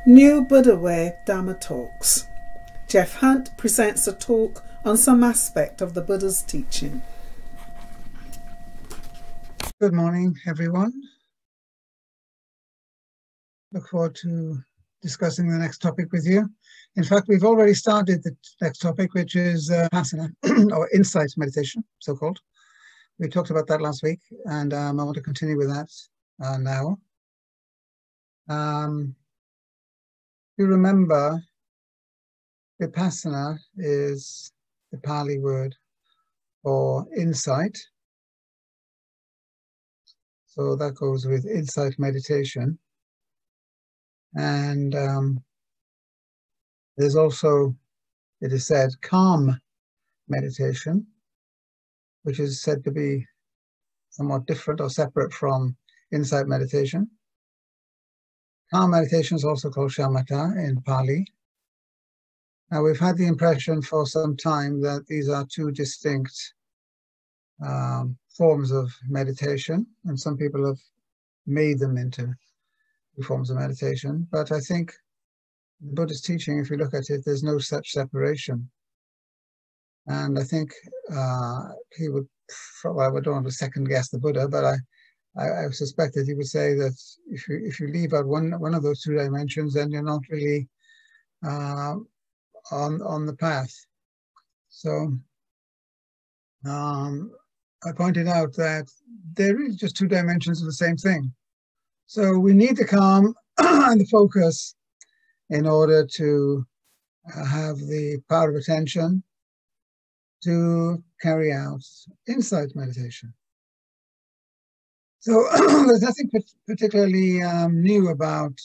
New Buddha Way Dharma Talks. Geoff Hunt presents a talk on some aspect of the Buddha's teaching. Good morning, everyone. Look forward to discussing the next topic with you. In fact, we've already started the next topic, which is Vipassana, or insight meditation, so-called. We talked about that last week, and I want to continue with that now. You remember, Vipassana is the Pali word for insight. So that goes with insight meditation. And there's also, it is said, calm meditation, which is said to be somewhat different or separate from insight meditation. Calm meditation is also called shamatha in Pali. Now, we've had the impression for some time that these are two distinct forms of meditation, and some people have made them into two forms of meditation. But I think the Buddha's teaching, if you look at it, there's no such separation. And I think he would, well, I don't want to second guess the Buddha, but I suspect that he would say that if you leave out one of those two dimensions, then you're not really on the path. So I pointed out that there is just two dimensions of the same thing. So we need the calm and the focus in order to have the power of attention to carry out insight meditation. So there's nothing particularly new about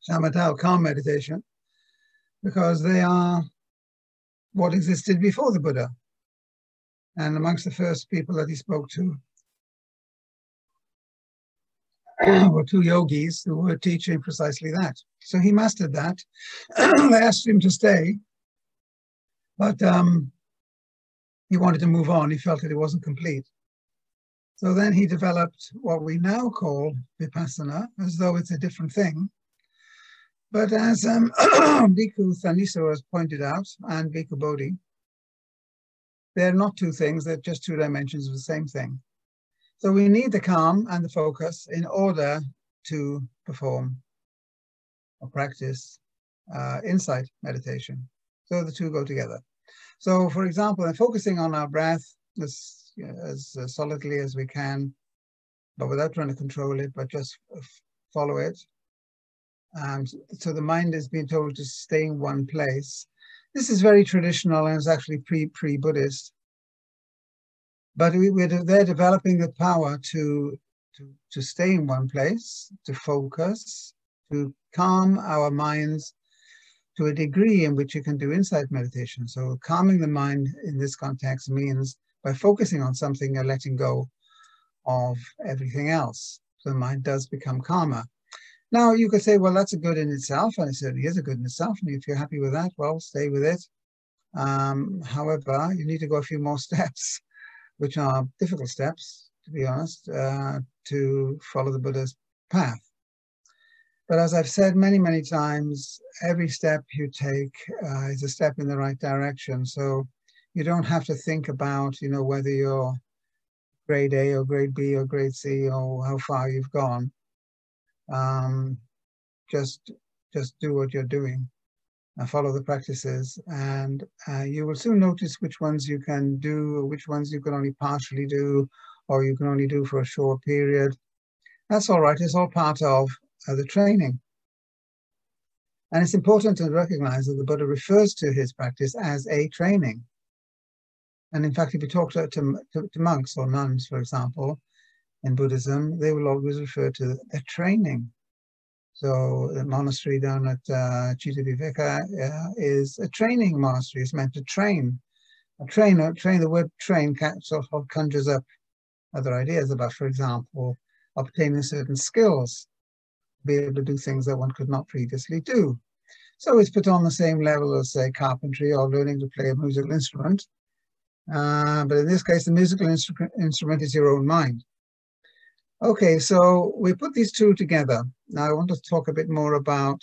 shamatha, calm meditation, because they are what existed before the Buddha. And amongst the first people that he spoke to were two yogis who were teaching precisely that. So he mastered that. They asked him to stay, but he wanted to move on. He felt that it wasn't complete. So then he developed what we now call Vipassana, as though it's a different thing. But as Bhikkhu Thanissaro has pointed out, and Bhikkhu Bodhi, they're not two things, they're just two dimensions of the same thing. So we need the calm and the focus in order to perform or practice insight meditation. So the two go together. So for example, in focusing on our breath as solidly as we can, but without trying to control it, but just follow it. So the mind is being told to stay in one place. This is very traditional and is actually pre-Buddhist. But they're developing the power to stay in one place, to focus, to calm our minds to a degree in which you can do insight meditation. So calming the mind in this context means by focusing on something, you're letting go of everything else. So the mind does become calmer. Now, you could say, well, that's a good in itself, and it certainly is a good in itself, and if you're happy with that, well, stay with it. However, you need to go a few more steps, which are difficult steps, to be honest, to follow the Buddha's path. But as I've said many, many times, every step you take is a step in the right direction. So you don't have to think about, whether you're grade A or grade B or grade C or how far you've gone. Just do what you're doing and follow the practices, and you will soon notice which ones you can do, or which ones you can only partially do, or you can only do for a short period. That's all right. It's all part of the training. And it's important to recognize that the Buddha refers to his practice as a training. And in fact, if you talk to monks or nuns, for example, in Buddhism, they will always refer to a training. So the monastery down at Chittaviveka is a training monastery. It's meant to train. The word train sort of conjures up other ideas about, for example, obtaining certain skills, be able to do things that one could not previously do. So it's put on the same level as, say, carpentry or learning to play a musical instrument. But in this case, the musical instrument is your own mind. Okay, so we put these two together. Now I want to talk a bit more about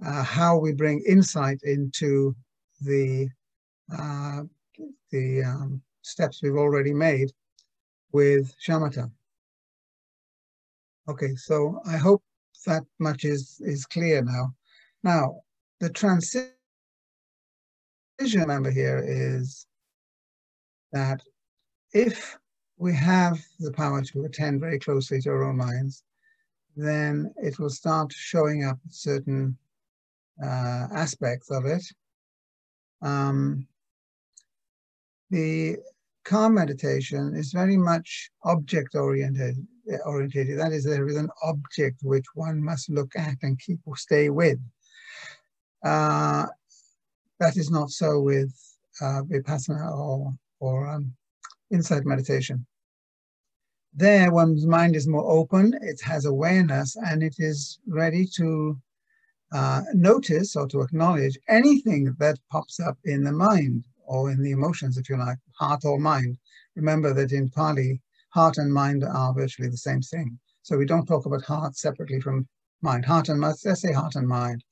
how we bring insight into the steps we've already made with shamatha. Okay, so I hope that much is clear now. Now, the transition, remember here, is that if we have the power to attend very closely to our own minds, then it will start showing up certain aspects of it. The calm meditation is very much object oriented. That is, there is an object which one must look at and stay with. That is not so with Vipassana or insight meditation. There, one's mind is more open, it has awareness, and it is ready to notice or to acknowledge anything that pops up in the mind or in the emotions, if you like, heart or mind. Remember that in Pali, heart and mind are virtually the same thing. So we don't talk about heart separately from mind. Heart and mind, let's say heart and mind.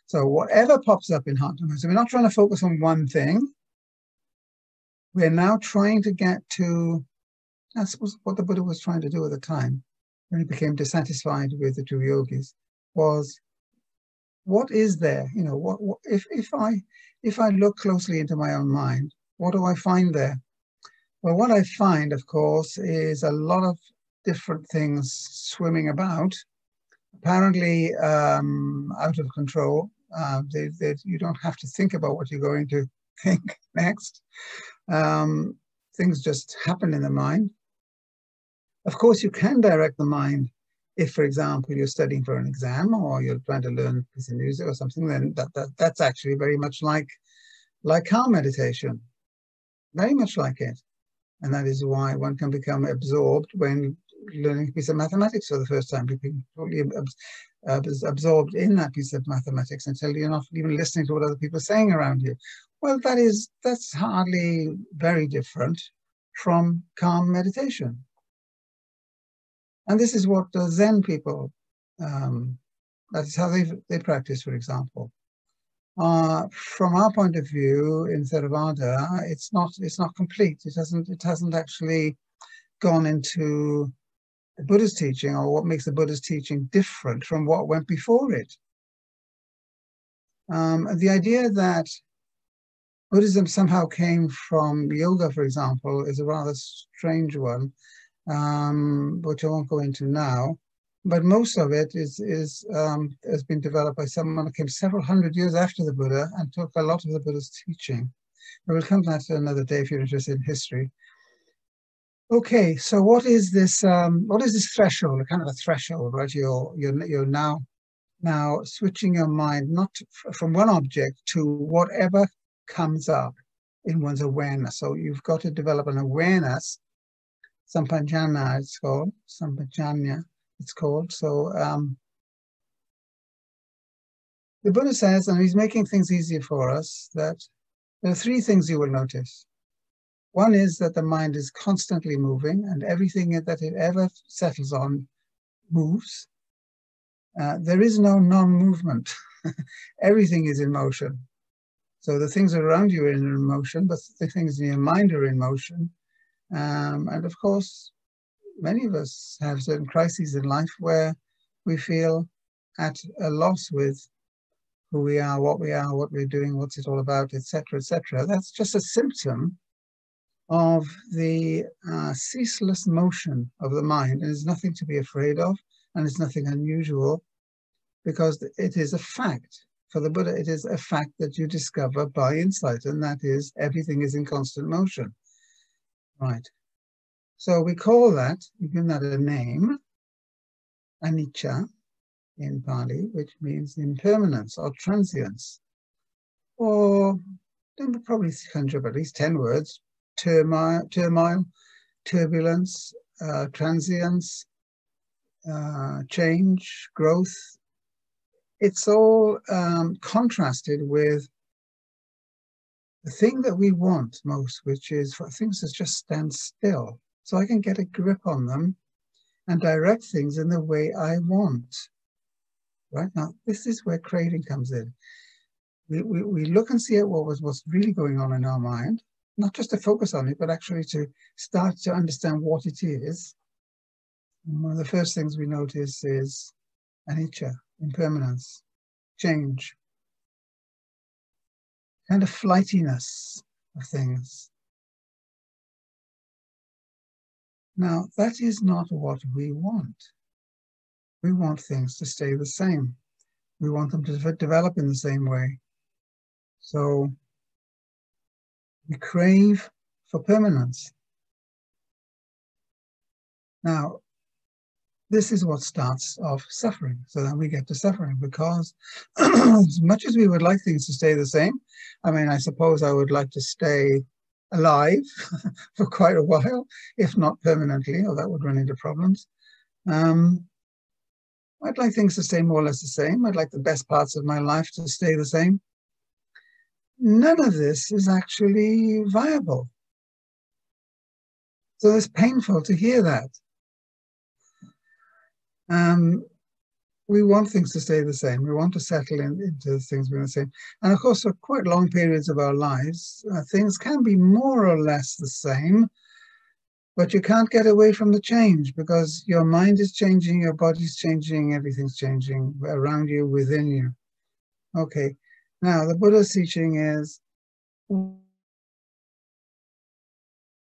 So whatever pops up in heart and mind. So we're not trying to focus on one thing. We're now trying to get to, that's what the Buddha was trying to do at the time, when he became dissatisfied with the two yogis, was what is there? You know, what if I look closely into my own mind, what do I find there? Well, what I find, of course, is a lot of different things swimming about, apparently out of control. You don't have to think about what you're going to think next. Things just happen in the mind. Of course, you can direct the mind. If, for example, you're studying for an exam or you're trying to learn a piece of music or something, then that's actually very much like calm meditation, very much like it. And that is why one can become absorbed when learning a piece of mathematics for the first time. You can totally absorbed in that piece of mathematics until you're not even listening to what other people are saying around you. Well, that's hardly very different from calm meditation. And this is what the Zen people, that is how they practice, for example. From our point of view in Theravada, it's not complete. It hasn't actually gone into the Buddha's teaching, or what makes the Buddha's teaching different from what went before it. The idea that Buddhism somehow came from yoga, for example, is a rather strange one, which I won't go into now. But most of it has been developed by someone who came several hundred years after the Buddha and took a lot of the Buddha's teaching. But we'll come to that another day if you're interested in history. Okay, so what is this threshold? Kind of a threshold, right? You're now switching your mind not from one object to whatever comes up in one's awareness. So you've got to develop an awareness. Sampajanya, it's called. Sampajanya, it's called. So the Buddha says, and he's making things easier for us, that there are three things you will notice. One is that the mind is constantly moving, and everything that it ever settles on moves. There is no non-movement. Everything is in motion. So the things around you are in motion, but the things in your mind are in motion. And of course, many of us have certain crises in life where we feel at a loss with who we are, what we're doing, what's it all about, etc., etc. That's just a symptom of the ceaseless motion of the mind. And there's nothing to be afraid of, and it's nothing unusual, because it is a fact. For the Buddha, it is a fact that you discover by insight, and that is everything is in constant motion. Right. So we call that, we give that a name, anicca in Pali, which means impermanence or transience. Or don't probably conjure up at least 10 words: turmoil, turbulence, transience, change, growth. It's all contrasted with the thing that we want most, which is for things to just stand still, so I can get a grip on them and direct things in the way I want. right? Now, this is where craving comes in. We look and see at what's really going on in our mind, not just to focus on it, but actually to start to understand what it is. And one of the first things we notice is anicca, impermanence, change, kind of flightiness of things. Now, that is not what we want. We want things to stay the same. We want them to develop in the same way. So we crave for permanence. Now, this is what starts off suffering. So then we get to suffering because as much as we would like things to stay the same, I mean, I suppose I would like to stay alive for quite a while, if not permanently, or that would run into problems. I'd like things to stay more or less the same. I'd like the best parts of my life to stay the same. None of this is actually viable. So it's painful to hear that. We want things to stay the same. We want to settle into things being the same. And of course, for quite long periods of our lives, things can be more or less the same, but you can't get away from the change because your mind is changing, your body's changing, everything's changing around you, within you. Okay, now the Buddha's teaching is,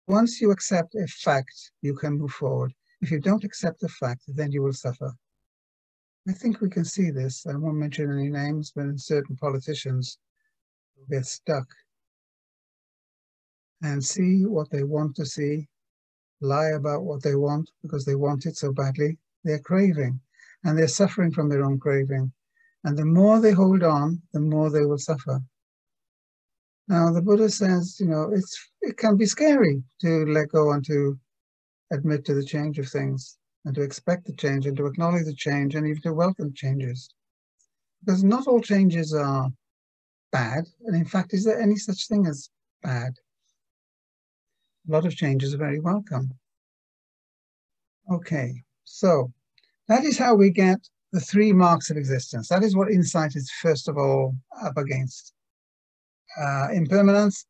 once you accept a fact, you can move forward. If you don't accept the fact, then you will suffer. I think we can see this. I won't mention any names, but in certain politicians who get stuck and see what they want to see, lie about what they want because they want it so badly. They're craving and they're suffering from their own craving. And the more they hold on, the more they will suffer. Now, the Buddha says, you know, it can be scary to let go and to admit to the change of things and to expect the change and to acknowledge the change and even to welcome changes. Because not all changes are bad. And in fact, is there any such thing as bad? A lot of changes are very welcome. Okay, so that is how we get the 3 marks of existence. That is what insight is first of all up against. Impermanence,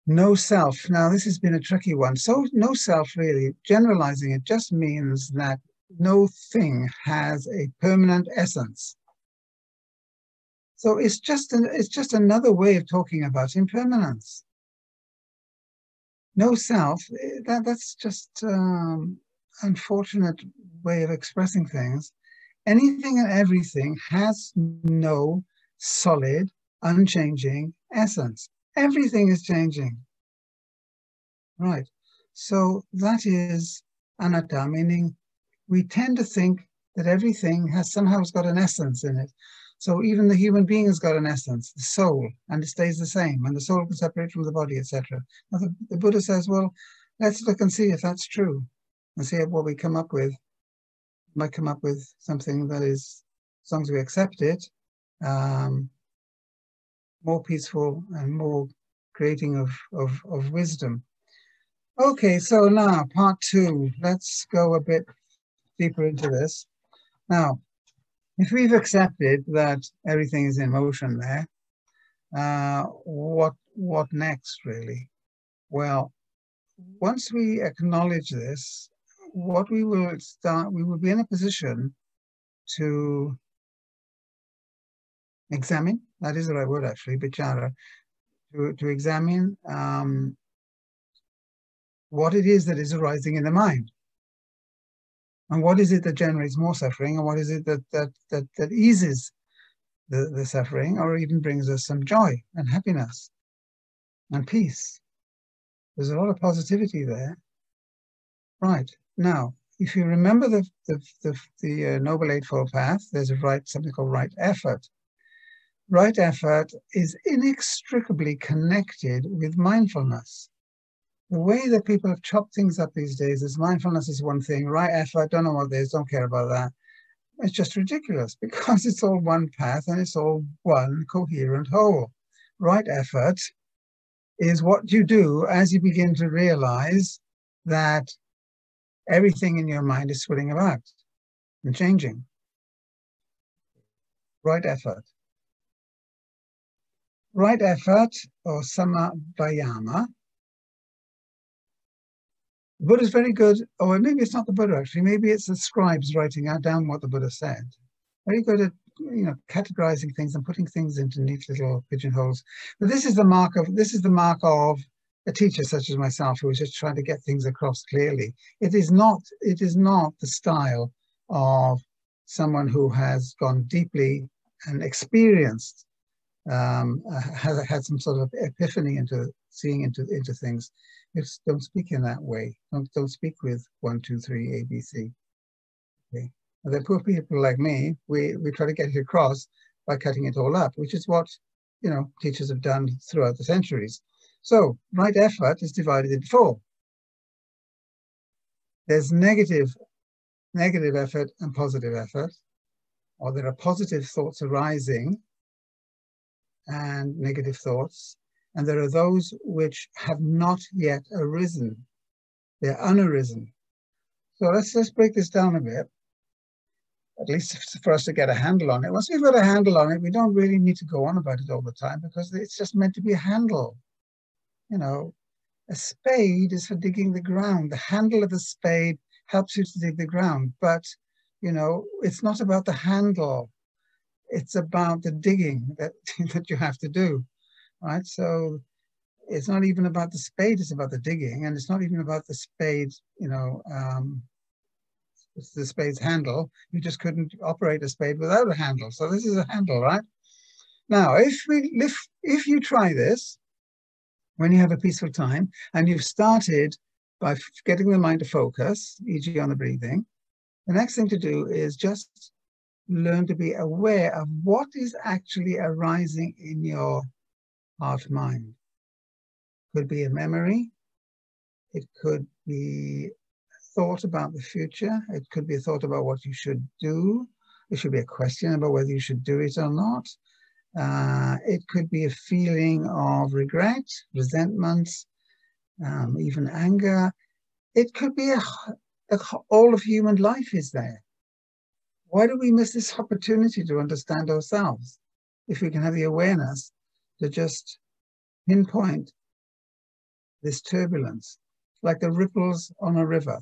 no self. Now, this has been a tricky one. So no self, really, generalizing it just means that no thing has a permanent essence. So it's just another way of talking about impermanence. No self, that's just unfortunate way of expressing things. Anything and everything has no solid, unchanging essence. Everything is changing. Right. So that is anatta, meaning we tend to think that everything has somehow got an essence in it. So even the human being has got an essence, the soul, and it stays the same, and the soul can separate from the body, etc. Now the Buddha says, well, let's look and see if that's true, and see what we come up with. We might come up with something that is, as long as we accept it, more peaceful and more creating of wisdom. Okay, so now part 2. Let's go a bit deeper into this. Now, if we've accepted that everything is in motion there, what next, really? Well, once we acknowledge this, what we will be in a position to examine, that is the right word actually, vichara, to examine what it is that is arising in the mind. And what is it that generates more suffering, and what is it that eases the suffering, or even brings us some joy and happiness and peace. There's a lot of positivity there. Right. Now, if you remember the Noble Eightfold Path, there's something called right effort. Right effort is inextricably connected with mindfulness. The way that people have chopped things up these days is mindfulness is one thing, right effort, don't know what it is, don't care about that. It's just ridiculous because it's all one path and it's all one coherent whole. Right effort is what you do as you begin to realize that everything in your mind is swirling about and changing. right effort. Right effort, or sama-vayama. The Buddha is very good, or maybe it's not the Buddha actually, maybe it's the scribes writing down what the Buddha said. Very good at, you know, categorizing things and putting things into neat little pigeonholes. But this is the mark of a teacher such as myself, who is just trying to get things across clearly. It is not the style of someone who has gone deeply and experienced, has had some sort of epiphany into seeing into things. Don't speak in that way. Don't speak with 1, 2, 3, ABC. Okay. And then poor people like me, we try to get it across by cutting it all up, which is what, you know, teachers have done throughout the centuries. So right effort is divided into 4. There's negative effort and positive effort, or there are positive thoughts arising and negative thoughts, and there are those which have not yet arisen. They're unarisen. So let's break this down a bit, at least for us to get a handle on it. Once we've got a handle on it, we don't really need to go on about it all the time, because it's just meant to be a handle. You know, a spade is for digging the ground. The handle of the spade helps you to dig the ground, but, you know, it's not about the handle. It's about the digging that you have to do, right? So it's not even about the spade, it's about the digging, and it's not even about the spade, you know, it's the spade's handle. You just couldn't operate a spade without a handle. So this is a handle, right? Now, if you try this, when you have a peaceful time, and you've started by getting the mind to focus, e.g. on the breathing, the next thing to do is just learn to be aware of what is actually arising in your heart mind. Could be a memory. It could be a thought about the future. It could be a thought about what you should do. It should be a question about whether you should do it or not. It could be a feeling of regret, resentment, even anger. It could be all of human life is there. Why do we miss this opportunity to understand ourselves? If we can have the awareness to just pinpoint this turbulence, like the ripples on a river.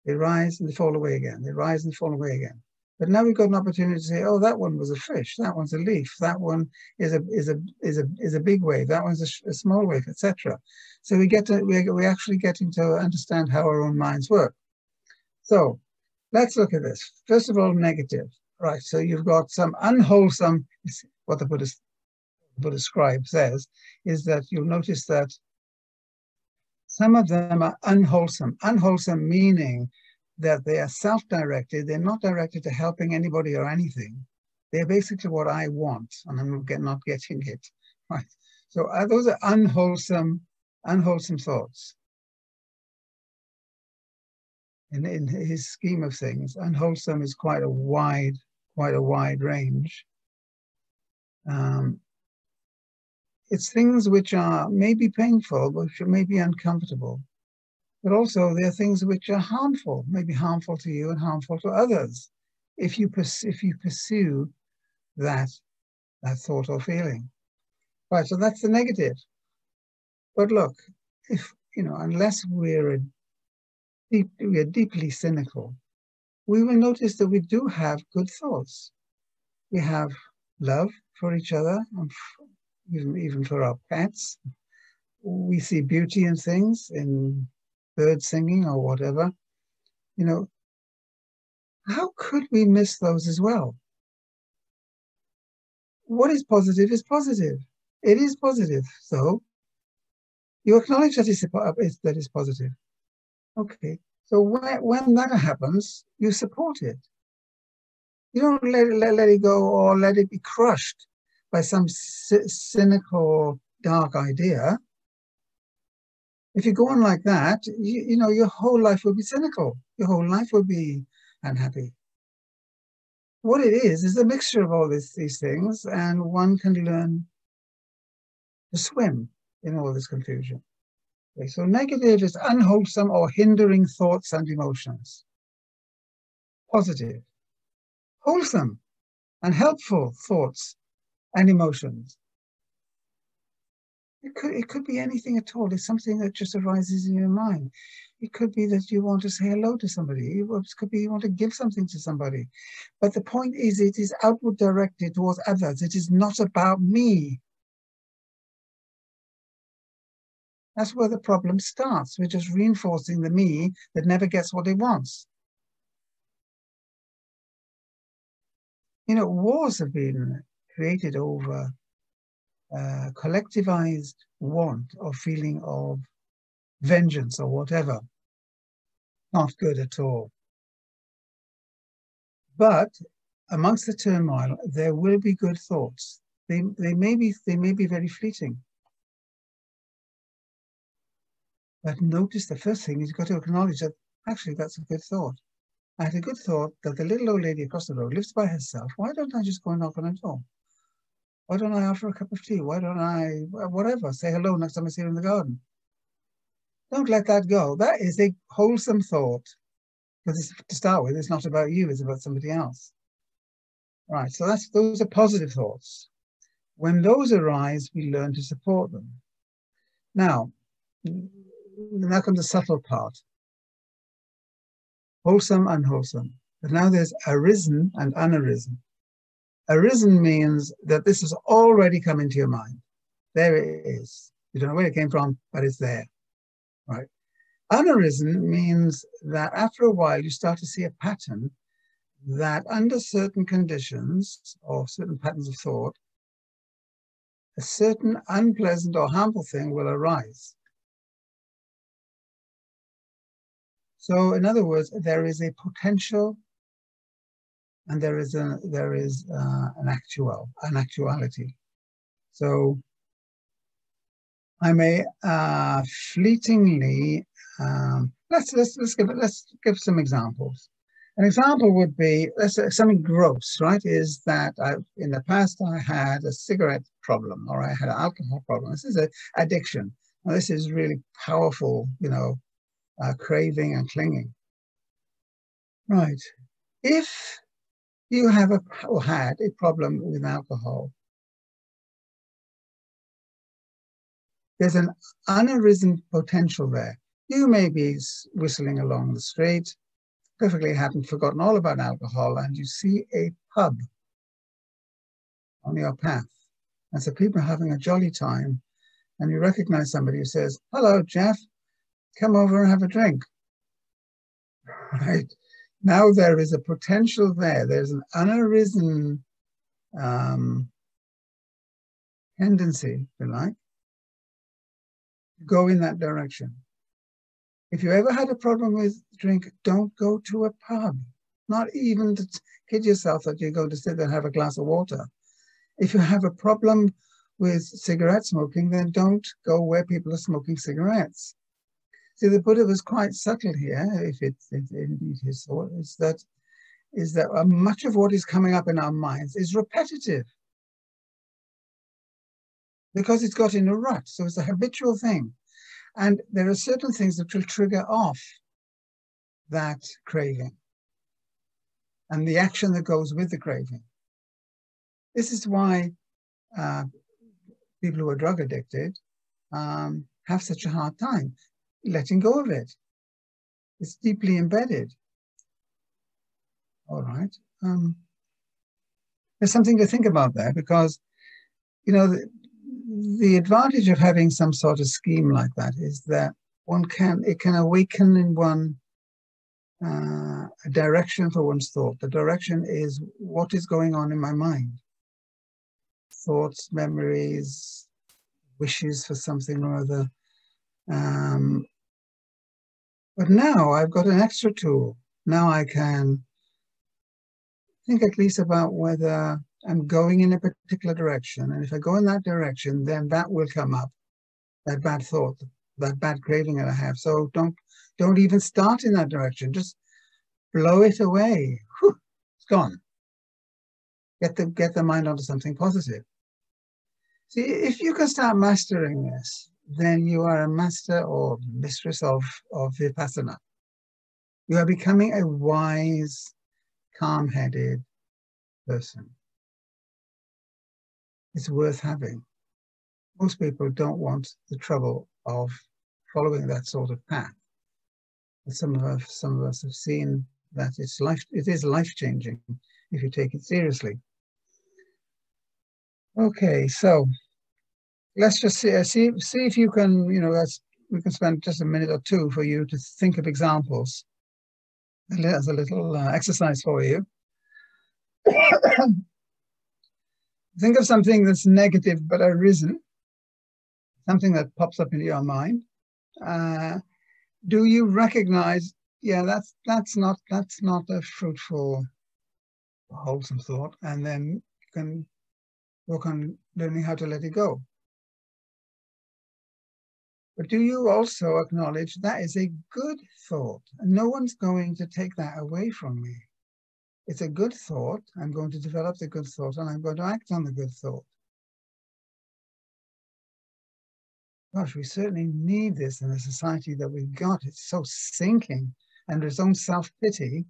They rise and they fall away again. They rise and fall away again. But now we've got an opportunity to say, oh, that one was a fish. That one's a leaf. That one is a big wave. That one's a small wave, etc. So we're actually getting to understand how our own minds work. So let's look at this. First of all, negative. Right. So you've got some unwholesome. What the Buddhist scribe says is that you'll notice that some of them are unwholesome. Unwholesome meaning that they are self-directed. They're not directed to helping anybody or anything. They're basically what I want, and I'm not getting it. Right. So those are unwholesome thoughts. In his scheme of things, unwholesome is quite a wide range. It's things which are maybe painful, which may be uncomfortable, but also there are things which are harmful, maybe harmful to you and harmful to others, if you pursue that thought or feeling. Right, so that's the negative. But look, if unless we're deeply cynical, we will notice that we do have good thoughts. We have love for each other, and even for our pets. We see beauty in things, in birds singing or whatever. How could we miss those as well? What is positive is positive. It is positive. So you acknowledge that it's positive. Okay. So when that happens, you support it. You don't let it go or let it be crushed by some cynical, dark idea. If you go on like that, your whole life will be cynical. Your whole life will be unhappy. What it is a mixture of all these things, and one can learn to swim in all this confusion. Okay, so negative is unwholesome or hindering thoughts and emotions. Positive. Wholesome. and helpful thoughts and emotions. It could be anything at all. It's something that just arises in your mind. It could be that you want to say hello to somebody. It could be you want to give something to somebody. But the point is, it is outward directed towards others. It is not about me. That's where the problem starts. We're just reinforcing the me that never gets what it wants. You know, wars have been created over collectivized want or feeling of vengeance or whatever. Not good at all. But amongst the turmoil, there will be good thoughts. They may be very fleeting. But notice the first thing is you've got to acknowledge that actually that's a good thought. I had a good thought that the little old lady across the road lives by herself. Why don't I just go and knock on her door? Why don't I offer a cup of tea? Why don't I, whatever, say hello next time I see her in the garden? Don't let that go. That is a wholesome thought. Because to start with, it's not about you, it's about somebody else. Right, so those are positive thoughts. When those arise, we learn to support them. Now comes the subtle part. Wholesome, unwholesome. But now there's arisen and unarisen. Arisen means that this has already come into your mind. There it is. You don't know where it came from, but it's there. Right? Unarisen means that after a while you start to see a pattern that under certain conditions or certain patterns of thought, a certain unpleasant or harmful thing will arise. So in other words, there is a potential and there is an actuality. So I may fleetingly let's give some examples. An example would be, let's say something gross, right? Is that in the past I had a cigarette problem or I had an alcohol problem. This is an addiction. Now, this is really powerful, you know, craving and clinging. Right. If you have had a problem with alcohol, there's an unarisen potential there. You may be whistling along the street, perfectly hadn't forgotten all about alcohol, and you see a pub on your path. And so people are having a jolly time, and you recognize somebody who says, "Hello, Geoff, come over and have a drink." Right? Now there is a potential there. There's an unarisen tendency, if you like, to go in that direction. If you ever had a problem with drink, don't go to a pub. Not even to kid yourself that you're going to sit there and have a glass of water. If you have a problem with cigarette smoking, then don't go where people are smoking cigarettes. See, the Buddha was quite subtle here, if it's indeed his thought, is that much of what is coming up in our minds is repetitive because it's got in a rut. So it's a habitual thing. And there are certain things that will trigger off that craving and the action that goes with the craving. This is why people who are drug addicted have such a hard time letting go of it. It's deeply embedded. All right. There's something to think about there because, you know, the advantage of having some sort of scheme like that is that it can awaken in one a direction for one's thought. The direction is what is going on in my mind. Thoughts, memories, wishes for something or other. But now I've got an extra tool. Now I can think at least about whether I'm going in a particular direction. And if I go in that direction, then that will come up, that bad thought, that bad craving that I have. So don't even start in that direction. Just blow it away. Whew, it's gone. Get the mind onto something positive. See, if you can start mastering this, then you are a master or mistress of Vipassana. You are becoming a wise, calm-headed person. it's worth having. Most people don't want the trouble of following that sort of path. But some of us have seen that it is life-changing if you take it seriously. Okay, so let's just see if you can, we can spend just a minute or two for you to think of examples as a little exercise for you. Think of something that's negative but arisen, something that pops up into your mind. Do you recognize, yeah, that's not a fruitful, wholesome thought, and then you can work on learning how to let it go. But do you also acknowledge that is a good thought, and no one's going to take that away from me? It's a good thought. I'm going to develop the good thought, and I'm going to act on the good thought. Gosh, we certainly need this in the society that we've got. It's so sinking, and there's own self-pity,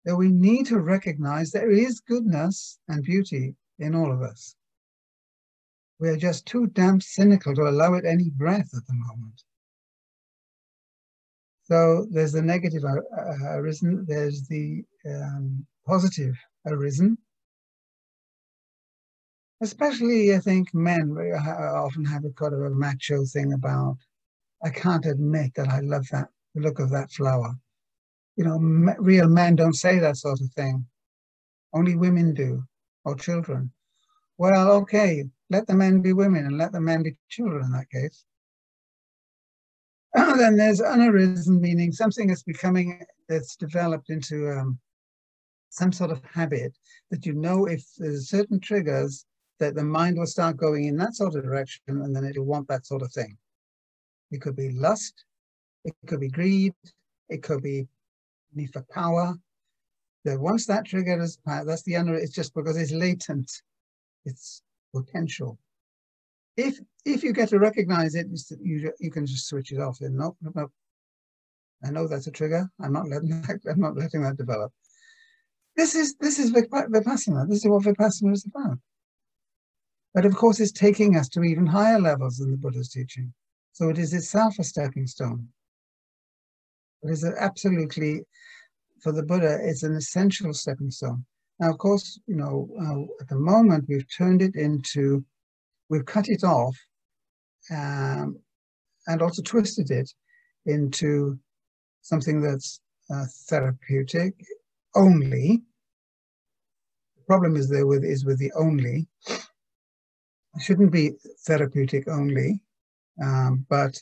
that we need to recognize there is goodness and beauty in all of us. We are just too damn cynical to allow it any breath at the moment. So there's the negative arisen, there's the positive arisen. Especially, I think, men often have a kind of a macho thing about, I can't admit that I love the look of that flower. Real men don't say that sort of thing. Only women do, or children. Well, okay, let the men be women and let the men be children in that case. And then there's unarisen, meaning something that's developed into some sort of habit that if there's certain triggers that the mind will start going in that sort of direction, and then it'll want that sort of thing. It could be lust, it could be greed, it could be need for power. That once that trigger is, that's the it's just because it's latent, it's potential. If you get to recognize it, you can just switch it off. And no, I know that's a trigger. I'm not letting that develop. This is Vipassana. This is what Vipassana is about. But of course, it's taking us to even higher levels than the Buddha's teaching. So it is itself a stepping stone. It is absolutely, for the Buddha, it's an essential stepping stone. Now, of course, at the moment, we've cut it off and also twisted it into something that's therapeutic only. The problem is with the only. It shouldn't be therapeutic only, but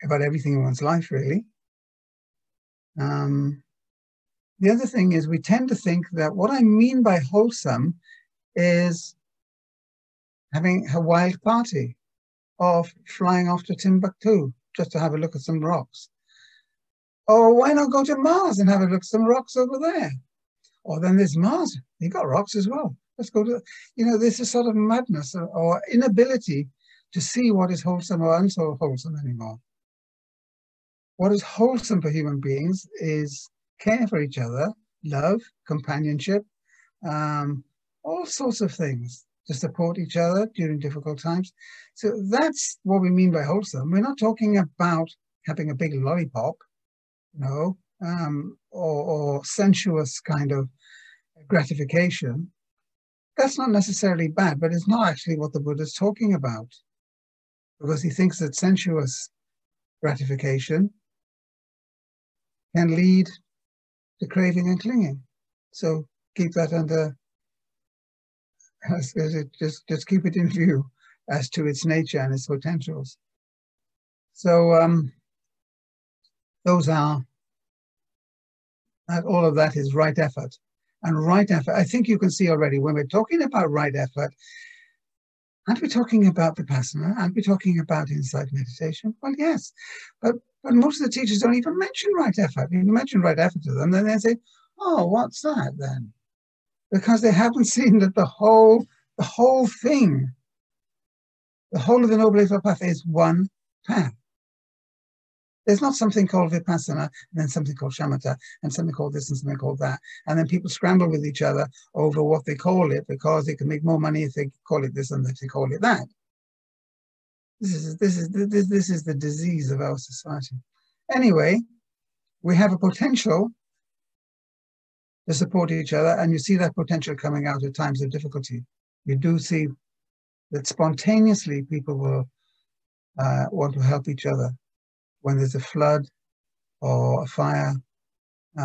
about everything in one's life, really. The other thing is we tend to think that what I mean by wholesome is having a wild party, of flying off to Timbuktu just to have a look at some rocks. Or why not go to Mars and have a look at some rocks over there? Or then there's Mars, you got rocks as well. Let's go to, this is sort of madness or inability to see what is wholesome or unwholesome anymore. What is wholesome for human beings is care for each other, love, companionship, all sorts of things to support each other during difficult times. So that's what we mean by wholesome. We're not talking about having a big lollipop, or sensuous kind of gratification. That's not necessarily bad, but it's not actually what the Buddha is talking about, because he thinks that sensuous gratification can lead to craving and clinging. So keep that under, just keep it in view as to its nature and its potentials. So those are, all of that is right effort. And right effort, I think you can see already when we're talking about right effort, aren't we talking about Vipassana? Aren't we talking about insight meditation? Well, yes, but most of the teachers don't even mention right effort. You mention right effort to them, then they say, oh, what's that then? Because they haven't seen that the whole thing, the whole of the Noble Eightfold Path is one path. There's not something called Vipassana and then something called Shamatha and something called this and something called that. And then people scramble with each other over what they call it because they can make more money if they call it this and if they call it that. This is the disease of our society. Anyway, we have a potential to support each other, and you see that potential coming out at times of difficulty. You do see that spontaneously people will want to help each other. When there's a flood or a fire,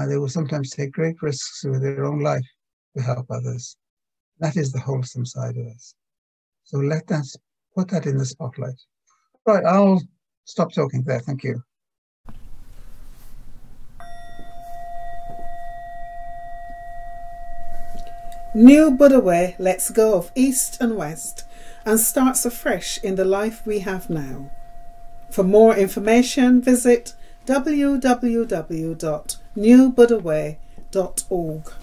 they will sometimes take great risks with their own life to help others. That is the wholesome side of us. So put that in the spotlight. Right, I'll stop talking there. Thank you. New Buddha Way lets go of East and West and starts afresh in the life we have now. For more information, visit www.newbuddhaway.org.